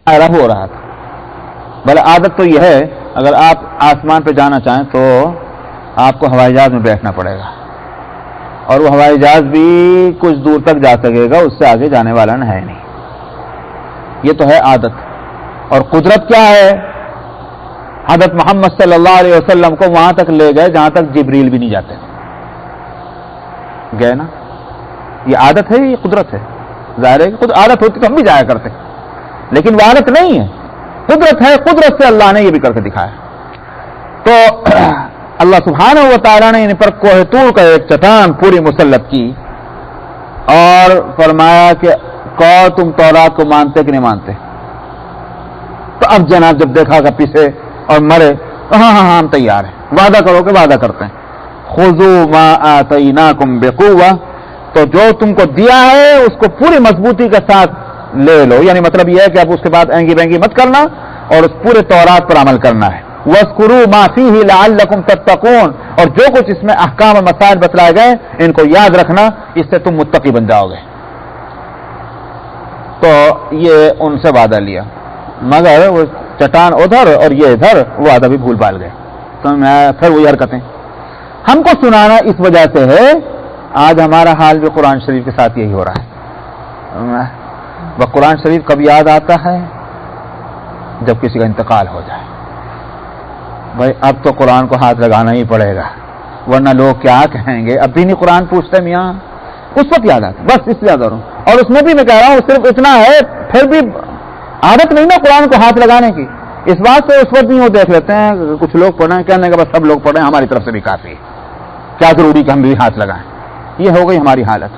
ہو رہا تھا. بھلے عادت تو یہ ہے اگر آپ آسمان پہ جانا چاہیں تو آپ کو ہوائی جہاز میں بیٹھنا پڑے گا, اور وہ ہوائی جہاز بھی کچھ دور تک جا سکے گا, اس سے آگے جانے والا ہے نہیں. یہ تو ہے عادت. اور قدرت کیا ہے؟ حضرت محمد صلی اللہ علیہ وسلم کو وہاں تک لے گئے جہاں تک جبریل بھی نہیں جاتے گئے نا. یہ عادت ہے, یہ قدرت ہے. ظاہر ہے کہ خود عادت ہوتی تو ہم بھی جایا کرتے, لیکن وہ عادت نہیں ہے, قدرت ہے. قدرت سے اللہ نے یہ بھی کر کے دکھایا. تو اللہ سبحانہ و تعالیٰ نے ان پر کوہ طور کا ایک چٹان پوری مسلط کی اور فرمایا کہ تم تورات کو مانتے کہ نہیں مانتے؟ تو اب جناب جب دیکھا کہ پیچھے اور مرے تو ہاں ہم تیار ہیں, وعدہ کرو کہ وعدہ کرتے ہیں. خذوا ما آتیناکم بقوہ, تو جو تم کو دیا ہے اس کو پوری مضبوطی کے ساتھ لے لو. یعنی مطلب یہ ہے کہ اب اس کے بعد اینگی بینگی مت کرنا اور اس پورے تورات پر عمل کرنا ہے. وَاذْكُرُوا مَا فِيهِ لَعَلَّكُمْ تَتَّقُونَ, اور جو کچھ اس میں احکام اور مسائل بتلائے گئے ان کو یاد رکھنا, اس سے تم متقی بن جاؤ گے. تو یہ ان سے وعدہ لیا, مگر وہ چٹان ادھر اور یہ ادھر, وہ وعدہ بھی بھول بھال گئے. تو پھر وہی حرکتیں ہم کو سنانا اس وجہ سے ہے. آج ہمارا حال بھی قرآن شریف کے ساتھ یہی ہو رہا ہے. وہ قرآن شریف کب یاد آتا ہے؟ جب کسی کا انتقال ہو جائے. بھائی اب تو قرآن کو ہاتھ لگانا ہی پڑے گا, ورنہ لوگ کیا کہیں گے. اب بھی نہیں قرآن پوچھتے میاں, اس وقت یاد آتا, بس اس یاد رہا ہوں. اور اس میں بھی میں کہہ رہا ہوں صرف اتنا ہے, پھر بھی عادت نہیں نا قرآن کو ہاتھ لگانے کی. اس بات سے اس وقت بھی وہ دیکھ لیتے ہیں کچھ لوگ پڑھیں, کہنے کا بس سب لوگ پڑھیں, ہماری طرف سے بھی کافی ہے, کیا ضروری کہ ہم بھی ہاتھ لگائیں. یہ ہو گئی ہماری حالت.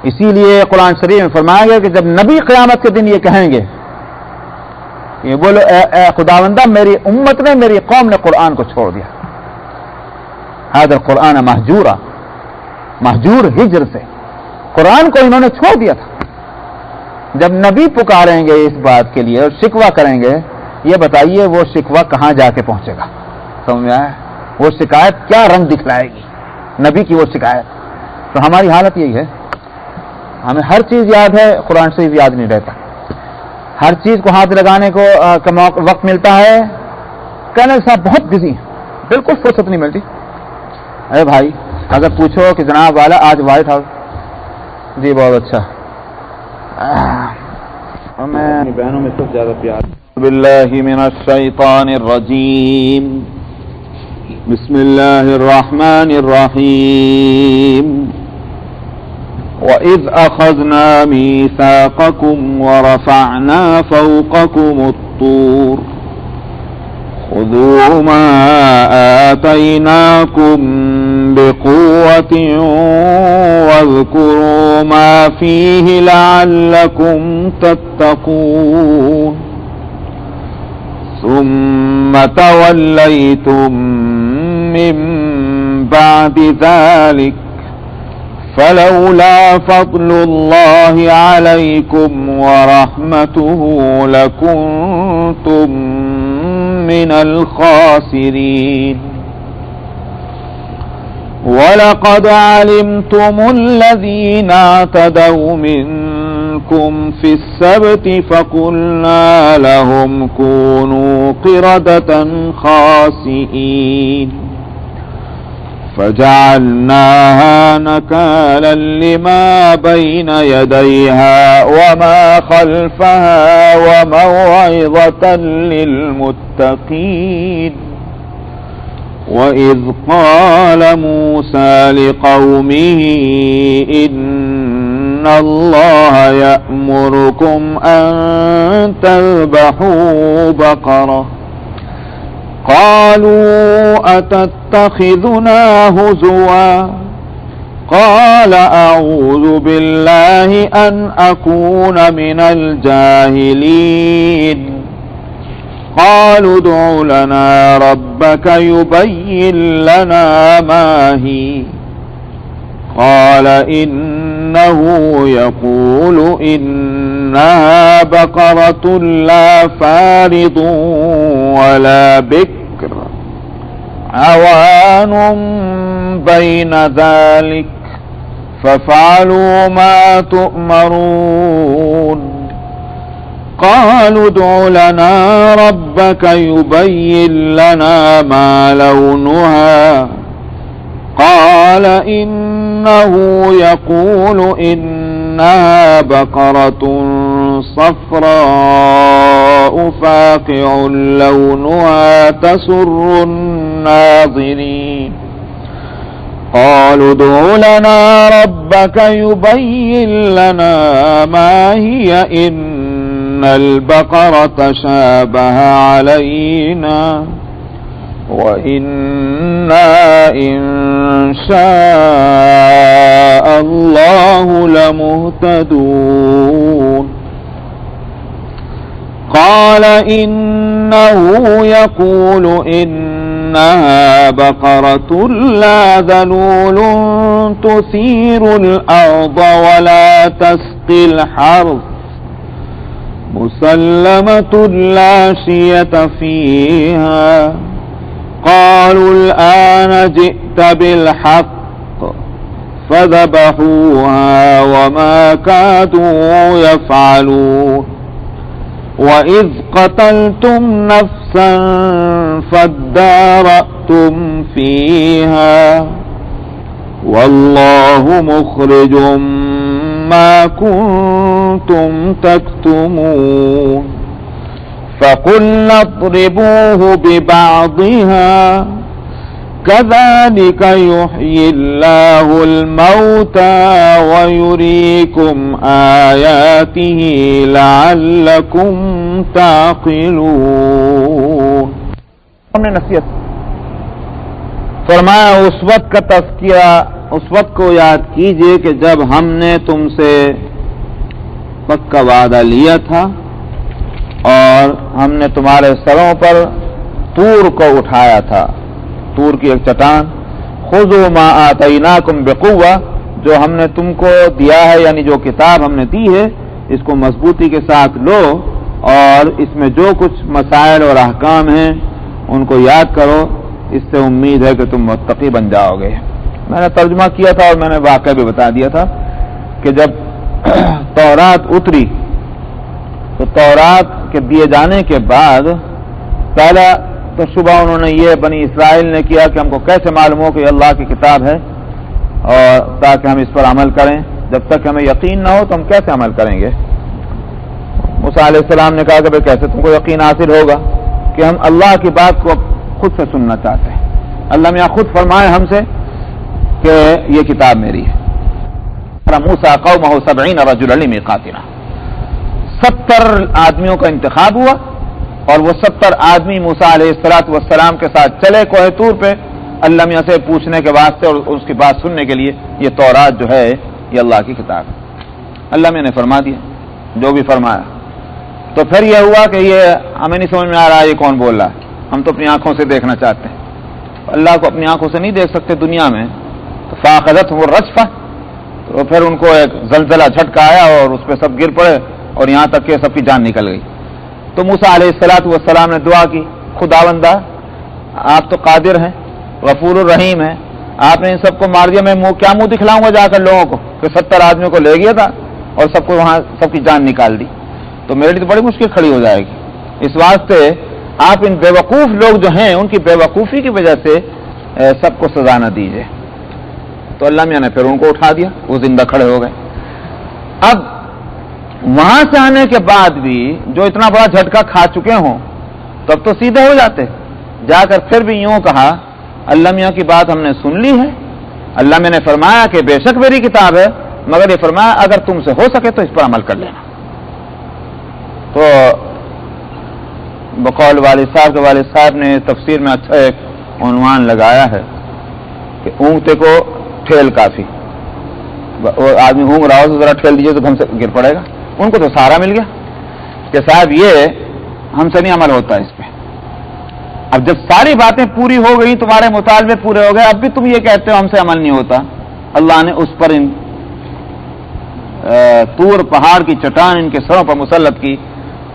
اسی لیے قرآن شریف میں فرمایا گیا کہ جب نبی قیامت کے دن یہ کہیں گے, یہ بولو اے خداوندہ میری امت نے, میری قوم نے قرآن کو چھوڑ دیا. هذا القرآن مہجورا, مہجور ہجر سے قرآن کو انہوں نے چھوڑ دیا تھا. جب نبی پکاریں گے اس بات کے لیے اور شکوہ کریں گے, یہ بتائیے وہ شکوہ کہاں جا کے پہنچے گا؟ سمجھ میں آیا؟ وہ شکایت کیا رنگ دکھلائے گی نبی کی وہ شکایت؟ تو ہماری حالت یہی ہے, ہمیں ہر چیز یاد ہے, قرآن شریف یاد نہیں رہتا. ہر چیز کو ہاتھ لگانے کو وقت ملتا ہے, کہنے صاحب بہت بزی ہیں, بالکل فرصت نہیں ملتی. ارے بھائی اگر پوچھو کہ جناب والا آج وائٹ ہاؤس, جی بہت اچھا, میں بہنوں میں سب زیادہ پیار. باللہ من الشیطان الرجیم, بسم اللہ الرحمن الرحیم. وَإِذْ أَخَذْنَا مِيثَاقَكُمْ وَرَفَعْنَا فَوْقَكُمُ الطُّورَ خُذُوا مَا آتَيْنَاكُمْ بِقُوَّةٍ وَاذْكُرُوا مَا فِيهِ لَعَلَّكُمْ تَتَّقُونَ ثُمَّ تَوَلَّيْتُمْ مِنْ بَعْدِ ذَلِكَ فلولا فضل الله عليكم ورحمته لكنتم من الخاسرين ولقد علمتم الذين اعتدوا منكم في السبت فقلنا لهم كونوا قردة خاسئين فجعلناها نكالا لما بين يديها وما خلفها وموعظة للمتقين وإذ قال موسى لقومه إن الله يأمركم أن تذبحوا بقرة قالوا أتتخذنا هزوا قال أعوذ بالله أن أكون من الجاهلين قالوا ادع لنا ربك يبين لنا ما هي قال إنه يقول إنها بقرة لا فارض ولا بكر عوان بين ذلك فافعلوا ما تؤمرون قالوا ادع لنا ربك يبين لنا ما لونها قال إنه يقول إنها بقرة صفراء فاقع لونها تسر الناظرين قالوا ادع لنا ربك يبين لنا ما هي إن البقرة شابه علينا وإنا إن شاء الله لمهتدون قال إنه يقول إنها بقرة لا ذلول تثير الأرض ولا تسقي الحرث مسلمة لا شية فيها قالوا الآن جئت بالحق فذبحوها وما كادوا يفعلون وإذ قتلتم نفسا فادارأتم فيها والله مخرج ما كنتم تكتمون فقلنا اضربوه ببعضها كذلك يحيي الله الموتى ويريكم آياته لعلكم تعقلون. ہم نے نصیحت فرمایا اس وقت کا تذکیہ اس وقت کو یاد کیجئے کہ جب ہم نے تم سے پکا وعدہ لیا تھا اور ہم نے تمہارے سروں پر طور کو اٹھایا تھا، طور کی ایک چٹان، خذوا ما آتیناکم بقوہ، جو ہم نے تم کو دیا ہے یعنی جو کتاب ہم نے دی ہے اس کو مضبوطی کے ساتھ لو اور اس میں جو کچھ مسائل اور احکام ہیں ان کو یاد کرو، اس سے امید ہے کہ تم متقی بن جاؤ گے. میں نے ترجمہ کیا تھا اور میں نے واقعہ بھی بتا دیا تھا کہ جب تورات اتری تو تورات کے دیے جانے کے بعد پہلا تو شبہ انہوں نے یہ بنی اسرائیل نے کیا کہ ہم کو کیسے معلوم ہو کہ یہ اللہ کی کتاب ہے اور تاکہ ہم اس پر عمل کریں، جب تک ہمیں یقین نہ ہو تو ہم کیسے عمل کریں گے. موسیٰ علیہ السلام نے کہا کہ بھئی کیسے تم کو یقین حاصل ہوگا کہ ہم اللہ کی بات کو خود سے سننا چاہتے ہیں. اللہ میاں خود فرمائے ہم سے کہ یہ کتاب میری ہے. موسیٰ قومہ 70 رجلا لمیقاتنا، 70 آدمیوں کا انتخاب ہوا اور وہ 70 آدمی موسیٰ علیہ السلام کے ساتھ چلے کوہ طور پہ اللہ میاں سے پوچھنے کے واسطے اور اس کی بات سننے کے لیے. یہ تورات جو ہے یہ اللہ کی کتاب ہے. اللہ میاں نے فرما دیا جو بھی فرمایا. تو پھر یہ ہوا کہ یہ ہمیں نہیں سمجھ میں آ رہا ہے یہ کون بول رہا ہے، ہم تو اپنی آنکھوں سے دیکھنا چاہتے ہیں. اللہ کو اپنی آنکھوں سے نہیں دیکھ سکتے دنیا میں. تو فاخذتہم الرجفہ، تو پھر ان کو ایک زلزلہ جھٹکا آیا اور اس پہ سب گر پڑے اور یہاں تک کہ سب کی جان نکل گئی. تو موسیٰ علیہ السلام نے دعا کی، خداوندہ آپ تو قادر ہیں، غفور الرحیم ہیں، آپ نے ان سب کو مار دیا، میں کیا منہ دکھلاؤں گا جا کر لوگوں کو کہ 70 آدمیوں کو لے گیا تھا اور سب کو وہاں سب کی جان نکال دی. تو میرے لیے تو بڑی مشکل کھڑی ہو جائے گی. اس واسطے آپ ان بیوقوف لوگ جو ہیں ان کی بیوقوفی کی وجہ سے سب کو سزا نہ دیجیے. تو اللہ میاں نے پھر ان کو اٹھا دیا، وہ زندہ کھڑے ہو گئے. اب وہاں سے آنے کے بعد بھی جو اتنا بڑا جھٹکا کھا چکے ہوں تب تو سیدھے ہو جاتے. جا کر پھر بھی یوں کہا اللہ میاں کی بات ہم نے سن لی ہے، اللہ میں نے فرمایا کہ بے شک میری کتاب ہے، مگر یہ فرمایا اگر تم سے ہو سکے تو اس پر عمل کر لینا. تو بقول والد صاحب نے تفسیر میں اچھا ایک عنوان لگایا ہے کہ اونگتے کو ٹھیل کافی. وہ آدمی اونگ رہا ہو تو ذرا ٹھیل دیجیے تو ہم سے گر پڑے گا. ان کو تو سہارا مل گیا کہ صاحب یہ ہم سے نہیں عمل ہوتا اس پہ. اب جب ساری باتیں پوری ہو گئی، تمہارے مطالبے پورے ہو گئے، اب بھی تم یہ کہتے ہو ہم سے عمل نہیں ہوتا. اللہ نے اس پر ان طور پہاڑ کی چٹان ان کے سروں پر مسلط کی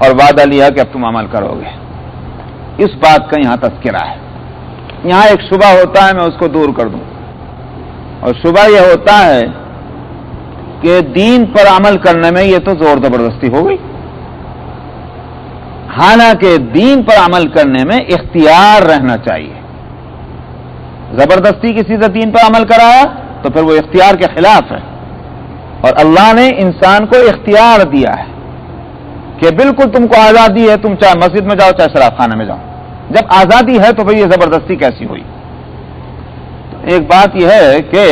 اور وعدہ لیا کہ اب تم عمل کرو گے. اس بات کا یہاں تذکرہ ہے. یہاں ایک شبہ ہوتا ہے، میں اس کو دور کر دوں. اور شبہ یہ ہوتا ہے کہ دین پر عمل کرنے میں یہ تو زور زبردستی ہو گئی. حالانکہ دین پر عمل کرنے میں اختیار رہنا چاہیے. زبردستی کسی سے دین پر عمل کرایا تو پھر وہ اختیار کے خلاف ہے. اور اللہ نے انسان کو اختیار دیا ہے کہ بالکل تم کو آزادی ہے، تم چاہے مسجد میں جاؤ چاہے شراب خانے میں جاؤ. جب آزادی ہے تو پھر یہ زبردستی کیسی ہوئی؟ تو ایک بات یہ ہے کہ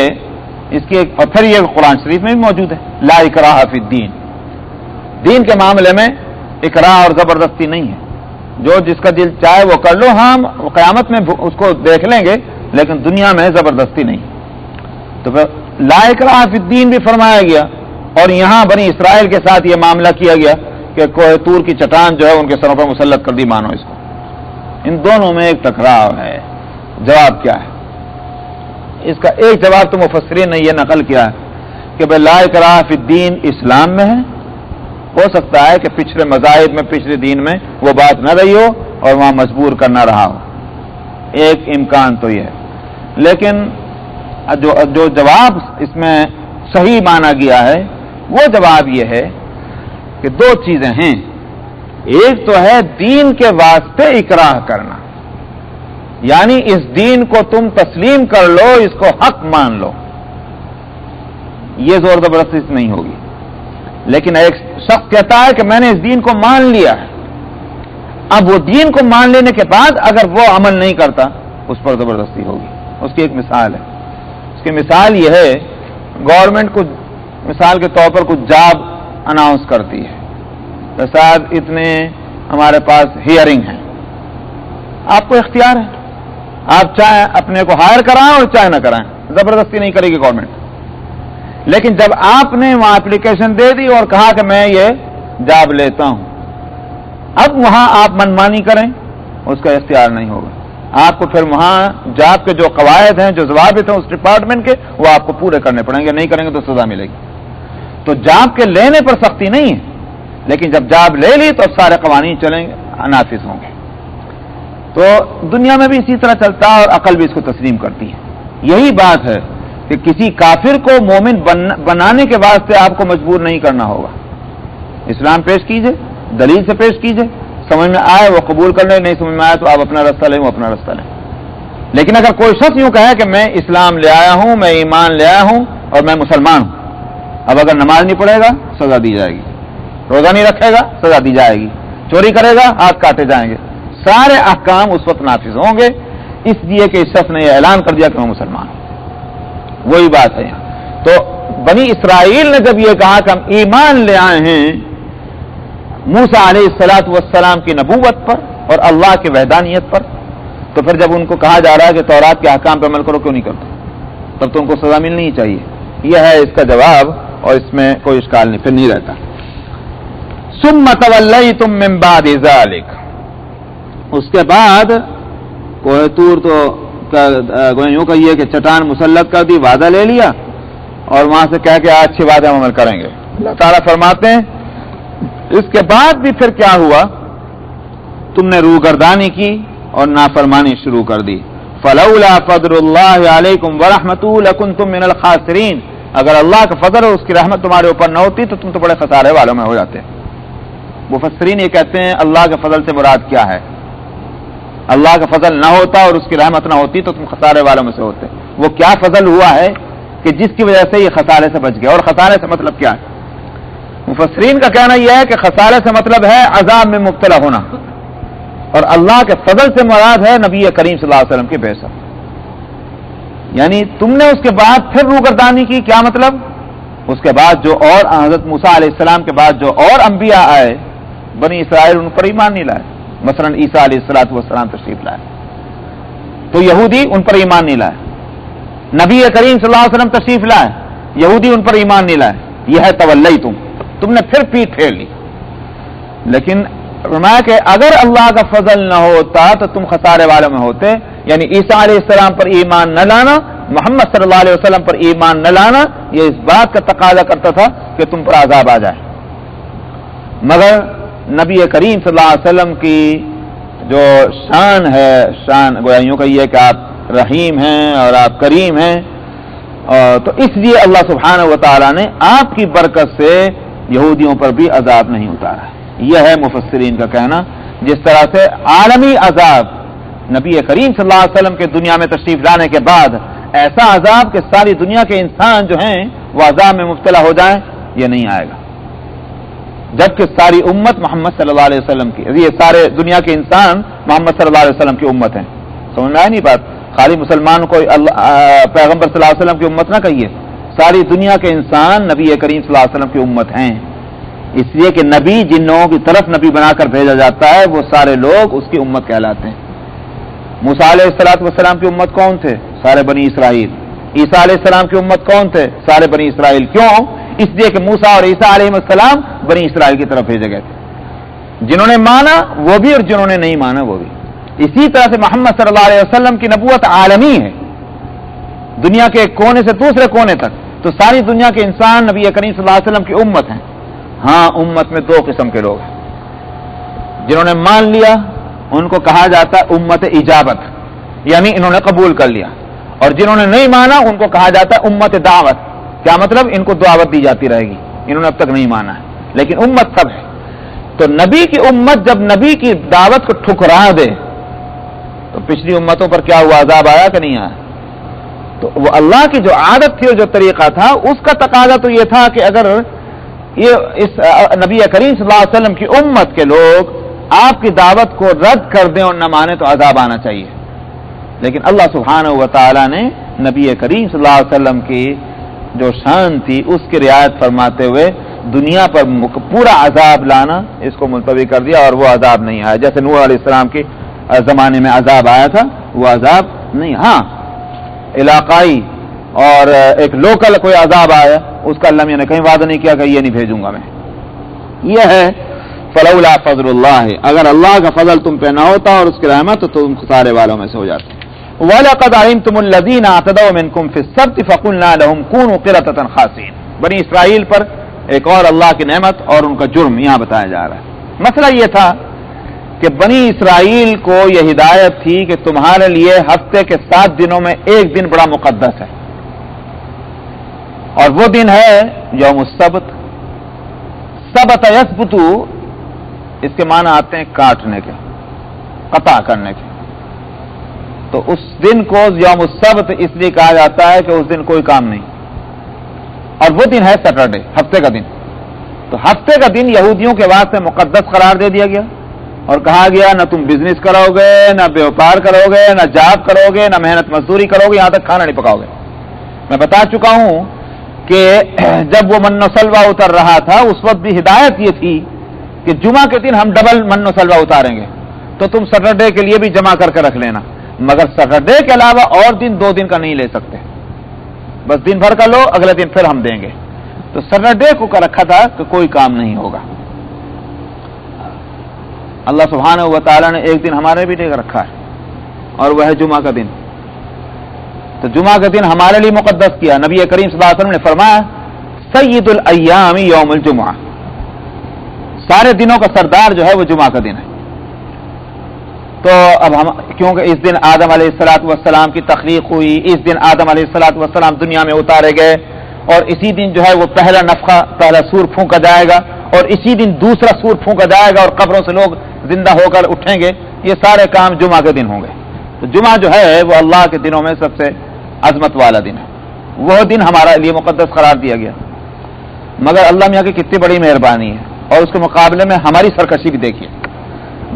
اس کی اور پھر یہ قرآن شریف میں بھی موجود ہے، لا اکراہ فی الدین. دین کے معاملے میں اکراہ اور زبردستی نہیں ہے. جو جس کا دل چاہے وہ کر لو. ہاں قیامت میں اس کو دیکھ لیں گے، لیکن دنیا میں زبردستی نہیں. تو پھر لا اکراہ فی الدین بھی فرمایا گیا. اور یہاں بنی اسرائیل کے ساتھ یہ معاملہ کیا گیا کہ کوہ طور کی چٹان جو ہے ان کے سروں پر مسلط کر دی، مانو اس کو. ان دونوں میں ایک ٹکراؤ ہے. جواب کیا ہے اس کا؟ ایک جواب تو مفسرین نے یہ نقل کیا ہے کہ بھائی لا اکراہ فی الدین اسلام میں ہے. ہو سکتا ہے کہ پچھلے مذاہب میں، پچھلے دین میں وہ بات نہ رہی ہو اور وہاں مجبور کرنا رہا ہو. ایک امکان تو یہ ہے. لیکن جو جواب اس میں صحیح مانا گیا ہے وہ جواب یہ ہے کہ دو چیزیں ہیں. ایک تو ہے دین کے واسطے اکراہ کرنا، یعنی اس دین کو تم تسلیم کر لو، اس کو حق مان لو. یہ زور زبردستی سے نہیں ہوگی. لیکن ایک شخص کہتا ہے کہ میں نے اس دین کو مان لیا ہے، اب وہ دین کو مان لینے کے بعد اگر وہ عمل نہیں کرتا اس پر زبردستی ہوگی. اس کی ایک مثال ہے. اس کی مثال یہ ہے، گورنمنٹ کو مثال کے طور پر کچھ جاب اناؤنس کرتی ہے کہ صاحب اتنے ہمارے پاس ہیئرنگ ہیں. آپ کو اختیار ہے، آپ چاہے اپنے کو ہائر کرائیں اور چاہے نہ کرائیں، زبردستی نہیں کرے گی گورنمنٹ. لیکن جب آپ نے وہاں اپلیکیشن دے دی اور کہا کہ میں یہ جاب لیتا ہوں، اب وہاں آپ منمانی کریں اس کا اختیار نہیں ہوگا. آپ کو پھر وہاں جاب کے جو قواعد ہیں، جو ضوابط ہیں اس ڈپارٹمنٹ کے، وہ آپ کو پورے کرنے پڑیں گے. نہیں کریں گے تو سزا ملے گی. تو جاب کے لینے پر سختی نہیں ہے، لیکن جب جاب لے لی تو سارے قوانین چلیں گے، نافذ ہوں گے. تو دنیا میں بھی اسی طرح چلتا ہے اور عقل بھی اس کو تسلیم کرتی ہے. یہی بات ہے کہ کسی کافر کو مومن بنانے کے واسطے آپ کو مجبور نہیں کرنا ہوگا. اسلام پیش کیجئے، دلیل سے پیش کیجئے، سمجھ میں آئے وہ قبول کر لیں، نہیں سمجھ میں آئے تو آپ اپنا رستہ لیں، وہ اپنا رستہ لیں. لیکن اگر کوئی شخص یوں کہے کہ میں اسلام لے آیا ہوں، میں ایمان لے آیا ہوں اور میں مسلمان ہوں، اب اگر نماز نہیں پڑھے گا سزا دی جائے گی، روزہ نہیں رکھے گا سزا دی جائے گی، چوری کرے گا ہاتھ کاٹے جائیں گے. سارے احکام اس وقت نافذ ہوں گے، اس لیے کہ اس شخص نے یہ اعلان کر دیا کہ میں مسلمان ہوں. وہی بات ہے یہاں. تو بنی اسرائیل نے جب یہ کہا کہ ہم ایمان لے آئے ہیں موسیٰ علیہ الصلوۃ والسلام کی نبوت پر اور اللہ کی وحدانیت پر، تو پھر جب ان کو کہا جا رہا ہے کہ تورات کے احکام پہ عمل کرو، کیوں نہیں کرتے؟ تب تو ان کو سزا ملنی ہی چاہیے. یہ ہے اس کا جواب، اور اس میں کوئی اشکال نہیں پھر نہیں رہتا. ثم تولیتم من بعد ذلک، اس کے بعد کوہ طور تو یوں کہیے کہ چٹان مسلط کر دی، وعدہ لے لیا اور وہاں سے کہہ کے اچھی بات ہم عمل کریں گے. اللہ تعالیٰ فرماتے ہیں اس کے بعد بھی پھر کیا ہوا؟ تم نے روگردانی کی اور نافرمانی شروع کر دی. فلولا فضل اللہ علیکم ورحمتہ لکنتم من الخاسرین، اگر اللہ کا فضل اور اس کی رحمت تمہارے اوپر نہ ہوتی تو تم تو بڑے خسارے والوں میں ہو جاتے. مفسرین یہ کہتے ہیں اللہ کے فضل سے مراد کیا ہے؟ اللہ کا فضل نہ ہوتا اور اس کی رحمت نہ ہوتی تو تم خسارے والوں میں سے ہوتے. وہ کیا فضل ہوا ہے کہ جس کی وجہ سے یہ خسارے سے بچ گیا؟ اور خسارے سے مطلب کیا ہے؟ مفسرین کا کہنا یہ ہے کہ خسارے سے مطلب ہے عذاب میں مبتلا ہونا، اور اللہ کے فضل سے مراد ہے نبی کریم صلی اللہ علیہ وسلم کی بعثت. یعنی تم نے اس کے بعد پھر روگردانی کی، کیا مطلب؟ اس کے بعد جو اور حضرت موسیٰ علیہ السلام کے بعد جو اور انبیاء آئے، بنی اسرائیل ان پر ایمان نہیں لائے. مثلا عیسیٰ علیہ السلام تشریف لائے تو یہودی ان پر ایمان نہیں لائے. نبی کریم صلی اللہ علیہ وسلم تشریف لائے، یہودی ان پر ایمان نہیں لائے. یہ ہے تم نے پھر پیٹ پھیر لی. لیکن فرمایا کہ اگر اللہ کا فضل نہ ہوتا تو تم خسارے والوں میں ہوتے. یعنی عیسیٰ علیہ السلام پر ایمان نہ لانا، محمد صلی اللہ علیہ وسلم پر ایمان نہ لانا، یہ اس بات کا تقاضا کرتا تھا کہ تم پر عذاب آ جائے. مگر نبی کریم صلی اللہ علیہ وسلم کی جو شان ہے، شان گویا یوں کہیے کہ آپ رحیم ہیں اور آپ کریم ہیں، تو اس لیے اللہ سبحانہ و تعالیٰ نے آپ کی برکت سے یہودیوں پر بھی عذاب نہیں اتارا. یہ ہے مفسرین کا کہنا جس طرح سے عالمی عذاب نبی کریم صلی اللہ علیہ وسلم کے دنیا میں تشریف لانے کے بعد ایسا عذاب کہ ساری دنیا کے انسان جو ہیں وہ عذاب میں مبتلا ہو جائیں، یہ نہیں آئے گا، جبکہ ساری امت محمد صلی اللہ علیہ وسلم کی، یہ سارے دنیا کے انسان محمد صلی اللہ علیہ وسلم کی امت ہیں۔ سمجھ میں آئی نہیں بات؟ خالی مسلمان کو پیغمبر صلی اللہ علیہ وسلم کی امت نہ کہیے، ساری دنیا کے انسان نبی کریم صلی اللہ علیہ وسلم کی امت ہیں، اس لیے کہ نبی جن لوگوں کی طرف نبی بنا کر بھیجا جاتا ہے وہ سارے لوگ اس کی امت کہلاتے ہیں۔ موسیٰ علیہ السلام کی امت کون تھے؟ سارے بنی اسرائیل۔ عیسیٰ علیہ السلام کی امت کون تھے؟ سارے بنی اسرائیل۔ کیوں؟ اس لیے کہ موسیٰ اور عیسیٰ علیہ السلام بنی اسرائیل کی طرف بھیجے گئے تھے، جنہوں نے مانا وہ بھی اور جنہوں نے نہیں مانا وہ بھی۔ اسی طرح سے محمد صلی اللہ علیہ وسلم کی نبوت عالمی ہے، دنیا کے ایک کونے سے دوسرے کونے تک، تو ساری دنیا کے انسان نبی کریم صلی اللہ علیہ وسلم کی امت ہیں۔ ہاں، امت میں دو قسم کے لوگ ہیں، جنہوں نے مان لیا ان کو کہا جاتا ہے امت اجابت، یعنی انہوں نے قبول کر لیا، اور جنہوں نے نہیں مانا ان کو کہا جاتا ہے امت دعوت۔ کیا مطلب؟ ان کو دعوت دی جاتی رہے گی، انہوں نے اب تک نہیں مانا ہے، لیکن امت سب ہے۔ تو نبی کی امت جب نبی کی دعوت کو ٹھکرا دے تو پچھلی امتوں پر کیا ہوا؟ عذاب آیا کہ نہیں آیا؟ تو وہ اللہ کی جو عادت تھی اور جو طریقہ تھا اس کا تقاضا تو یہ تھا کہ اگر یہ اس نبی کریم صلی اللہ علیہ وسلم کی امت کے لوگ آپ کی دعوت کو رد کر دیں اور نہ مانے تو عذاب آنا چاہیے، لیکن اللہ سبحانہ و تعالی نے نبی کریم صلی اللہ علیہ وسلم کی جو شان تھی اس کی رعایت فرماتے ہوئے دنیا پر پورا عذاب لانا اس کو ملتوی کر دیا، اور وہ عذاب نہیں آیا۔ جیسے نوح علیہ السلام کے زمانے میں عذاب آیا تھا، وہ عذاب نہیں، ہاں علاقائی اور ایک لوکل کوئی عذاب آیا، اس کا اللہ نے کہیں وعدہ نہیں کیا کہ یہ نہیں بھیجوں گا میں۔ یہ ہے فلولا فضل اللہ، اگر اللہ کا فضل تم پہ نہ ہوتا اور اس کی رحمت تو تم خسارے والوں میں سے ہو جاتے۔ وَلَقَدْ عَلِمْتُمُ الَّذِينَ اعْتَدَوْا مِنْكُمْ فِي السَّبْتِ فَقُلْنَا لَهُمْ كُونُوا قِرَدَةً خَاسِئِينَ۔ بنی اسرائیل پر ایک اور اللہ کی نعمت اور ان کا جرم یہاں بتایا جا رہا ہے۔ مسئلہ یہ تھا کہ بنی اسرائیل کو یہ ہدایت تھی کہ تمہارے لیے ہفتے کے 7 دنوں میں ایک دن بڑا مقدس ہے، اور وہ دن ہے یوم السبت۔ سبت یثبت، اس کے معنی آتے ہیں کاٹنے کے، قطع کرنے کے، تو اس دن کو یوم السبت اس لیے کہا جاتا ہے کہ اس دن کوئی کام نہیں، اور وہ دن ہے سیٹرڈے، ہفتے کا دن۔ تو ہفتے کا دن یہودیوں کے واسطے مقدس قرار دے دیا گیا اور کہا گیا نہ تم بزنس کرو گے، نہ بیوپار کرو گے، نہ جاب کرو گے، نہ محنت مزدوری کرو گے، یہاں تک کھانا نہیں پکاؤ گے۔ میں بتا چکا ہوں کہ جب وہ من و سلوہ اتر رہا تھا اس وقت بھی ہدایت یہ تھی کہ جمعہ کے دن ہم ڈبل من و سلوہ اتاریں گے، تو تم سیٹرڈے کے لیے بھی جمع کر کے رکھ لینا، مگر سیٹرڈے کے علاوہ اور دن 2 دن کا نہیں لے سکتے، بس دن بھر کا لو، اگلے دن پھر ہم دیں گے۔ تو سیٹرڈے کو کا رکھا تھا کہ کوئی کام نہیں ہوگا۔ اللہ سبحانہ و تعالیٰ نے ایک دن ہمارے بھی لے کر رکھا ہے اور وہ ہے جمعہ کا دن، تو جمعہ کا دن ہمارے لیے مقدس کیا۔ نبی کریم صلی اللہ علیہ وسلم نے فرمایا سید الایام یوم الجمعہ، سارے دنوں کا سردار جو ہے وہ جمعہ کا دن ہے۔ تو اب ہم کیونکہ اس دن آدم علیہ السلام کی تخلیق ہوئی، اس دن آدم علیہ السلام دنیا میں اتارے گئے، اور اسی دن جو ہے وہ پہلا نفخہ، پہلا سور پھونکا جائے گا، اور اسی دن دوسرا سور پھونکا جائے گا، اور قبروں سے لوگ زندہ ہو کر اٹھیں گے، یہ سارے کام جمعہ کے دن ہوں گے۔ تو جمعہ جو ہے وہ اللہ کے دنوں میں سب سے عظمت والا دن ہے، وہ دن ہمارے لیے مقدس قرار دیا گیا۔ مگر اللہ میاں کی کتنی بڑی مہربانی ہے، اور اس کے مقابلے میں ہماری سرکشی بھی دیکھیے۔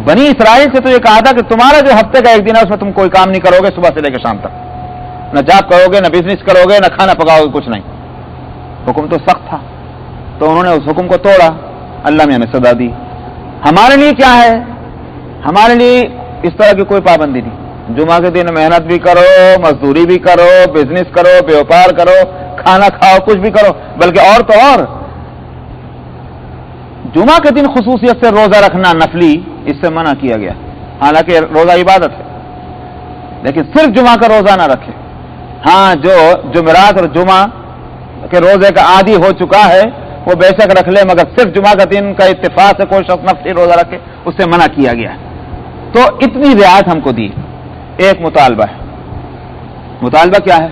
بنی اسرائیل سے تو یہ کہا تھا کہ تمہارا جو ہفتے کا ایک دن ہے اس میں تم کوئی کام نہیں کرو گے، صبح سے لے کے شام تک، نہ جاب کرو گے، نہ بزنس کرو گے، نہ کھانا پکاؤ گے، کچھ نہیں۔ حکم تو سخت تھا، تو انہوں نے اس حکم کو توڑا، اللہ میاں نے سزا دی۔ ہمارے لیے کیا ہے؟ ہمارے لیے اس طرح کی کوئی پابندی نہیں، جمعہ کے دن محنت بھی کرو، مزدوری بھی کرو، بزنس کرو، بیوپار کرو، کھانا کھاؤ، کچھ بھی کرو، بلکہ اور تو اور جمعہ کے دن خصوصیت سے روزہ رکھنا نفلی اس سے منع کیا گیا، حالانکہ روزہ عبادت ہے، لیکن صرف جمعہ کا روزہ نہ رکھے۔ ہاں جو جمعرات اور جمعہ کے روزے کا عادی ہو چکا ہے وہ بے شک رکھ لے، مگر صرف جمعہ کا دن کا اتفاق سے کوئی شخص نفلی روزہ رکھے اس سے منع کیا گیا ہے۔ تو اتنی رعایت ہم کو دی۔ ایک مطالبہ ہے، مطالبہ کیا ہے؟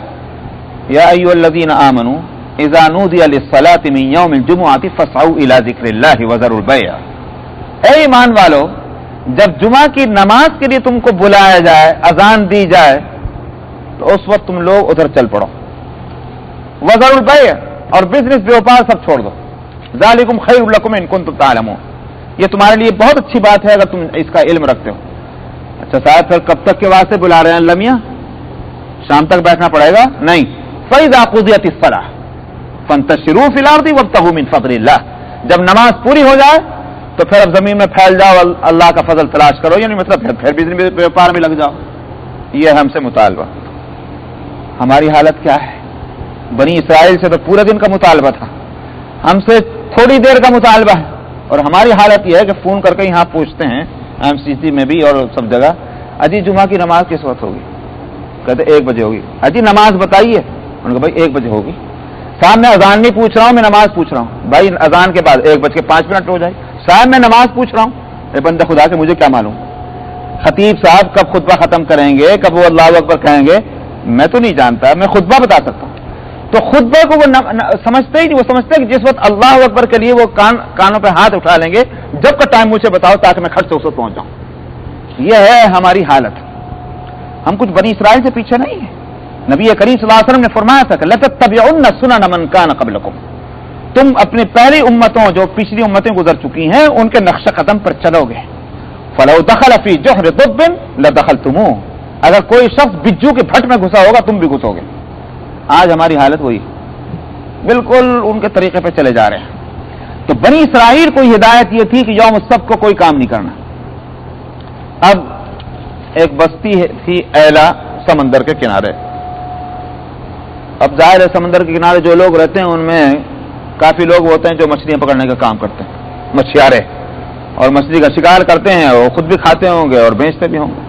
یا ایھا الذین آمنوا اذا نودی للصلاۃ من یوم الجمعۃ فاسعوا الی ذکر اللہ وذروا البیع۔ اے ایمان والو، جب جمعہ کی نماز کے لیے تم کو بلایا جائے، اذان دی جائے، تو اس وقت تم لوگ ادھر چل پڑو. وذروا البیع، اور بزنس بیوپار سب چھوڑ دو. ذالکم خیر لکم ان کنتم تعلمون، یہ تمہارے لیے بہت اچھی بات ہے اگر تم اس کا علم رکھتے ہو. اچھا صاحب پھر کب تک کے واسطے بلا رہے ہیں اللہ میاں؟ شام تک بیٹھنا پڑے گا؟ نہیں. فَإِذَا قُضِيَتِ الصَّلَاةُ فَانتَشِرُوا فِي الْأَرْضِ وَابْتَغُوا مِن فَضْلِ اللَّهِ، جب نماز پوری ہو جائے تو پھر اب زمین میں پھیل جاؤ، اللہ کا فضل تلاش کرو، یعنی مطلب پھر بزنس بیوپار میں لگ جاؤ. یہ ہے ہم سے مطالبہ. ہماری حالت کیا ہے؟ بنی اسرائیل سے تو پورے دن کا مطالبہ تھا، ہم سے تھوڑی دیر کا مطالبہ ہے. اور ہماری حالت یہ ہے کہ فون کر کے یہاں پوچھتے ہیں MCC میں بھی اور سب جگہ، اجی جمعہ کی نماز کس وقت ہوگی؟ کہتے 1 بجے ہوگی. اجی نماز بتائیے. انہوں نے کہا بھائی 1 بجے ہوگی. صاحب میں اذان نہیں پوچھ رہا ہوں، میں نماز پوچھ رہا ہوں. بھائی اذان کے بعد 1:05 ہو جائے. صاحب میں نماز پوچھ رہا ہوں. اے بندہ خدا کے مجھے کیا معلوم خطیب صاحب کب خطبہ ختم کریں گے، کب وہ اللہ اکبر کہیں گے، میں تو نہیں جانتا، میں خطبہ بتا سکتا ہوں. تو خطبے کو وہ سمجھتے ہی نہیں. وہ سمجھتے کہ جس وقت اللہ اکبر کے لیے وہ کانوں پہ ہاتھ اٹھا لیں گے، جب کا ٹائم مجھے بتاؤ تاکہ میں کھٹ سے اس وقت پہنچ جاؤں. یہ ہے ہماری حالت. ہم کچھ بنی اسرائیل سے پیچھے نہیں ہیں. نبی کریم صلی اللہ علیہ وسلم نے فرمایا تھا کہ لَتَتَّبِعُنَّ سُنَنَ مَن كَانَ قَبْلَكُمْ، تم اپنی پہلی امتوں جو پچھلی امتیں گزر چکی ہیں ان کے نقش قدم پر چلو گے. فَلَوْ دَخَلَ فِي جُحْرِ ضُبٍّ لَدَخَلْتُمُوهُ، اگر کوئی شخص بجو کے بھٹ میں گھسا ہوگا تم بھی گھسو گے. آج ہماری حالت وہی، بالکل ان کے طریقے پہ چلے جا رہے ہیں. تو بنی اسرائیل کو ہدایت یہ تھی کہ یوم السبت کو کوئی کام نہیں کرنا. اب ایک بستی تھی ایلا سمندر کے کنارے. اب ظاہر ہے سمندر کے کنارے جو لوگ رہتے ہیں ان میں کافی لوگ ہوتے ہیں جو مچھلیاں پکڑنے کا کام کرتے ہیں، مچھیارے، اور مچھلی کا شکار کرتے ہیں، وہ خود بھی کھاتے ہوں گے اور بیچتے بھی ہوں گے.